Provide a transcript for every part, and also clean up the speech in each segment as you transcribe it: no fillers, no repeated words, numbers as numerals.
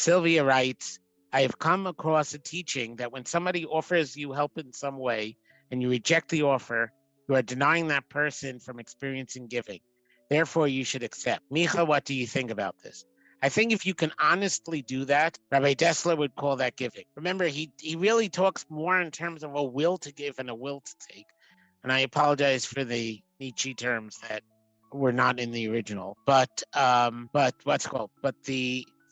Sylvia writes, I have come across a teaching that when somebody offers you help in some way and you reject the offer, you are denying that person from experiencing giving. Therefore, you should accept. Micha, what do you think about this? I think if you can honestly do that, Rabbi Dessler would call that giving. Remember, he really talks more in terms of a will to give and a will to take. And I apologize for the Nietzsche terms that were not in the original. But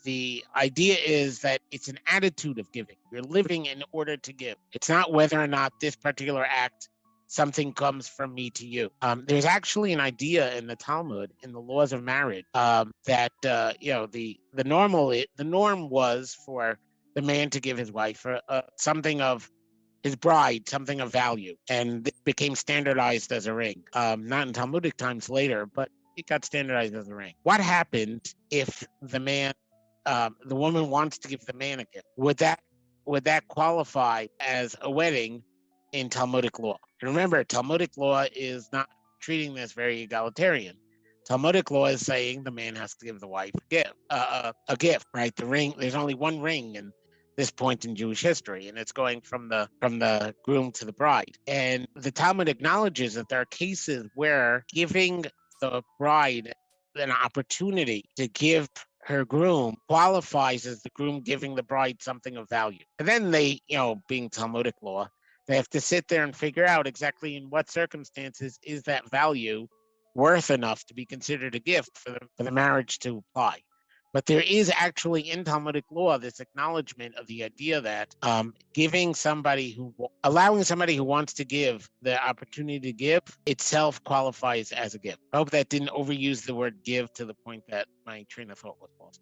the idea is that it's an attitude of giving. You're living in order to give. It's not whether or not this particular act, something comes from me to you. There's actually an idea in the Talmud, in the laws of marriage, that the norm was for the man to give his wife something of his bride, something of value, and it became standardized as a ring. Not in Talmudic times later, but it got standardized as a ring. What happened if the woman wants to give the man a gift? Would that qualify as a wedding in Talmudic law? And remember, Talmudic law is not treating this very egalitarian. Talmudic law is saying the man has to give the wife a gift, right? The ring. There's only one ring, and this point in Jewish history, and it's going from the groom to the bride. And the Talmud acknowledges that there are cases where giving the bride an opportunity to give her groom qualifies as the groom giving the bride something of value. And then they, being Talmudic law, they have to sit there and figure out exactly in what circumstances is that value worth enough to be considered a gift for the marriage to apply. But there is actually in Talmudic law this acknowledgement of the idea that allowing somebody who wants to give the opportunity to give itself qualifies as a gift. I hope that didn't overuse the word give to the point that my train of thought was lost.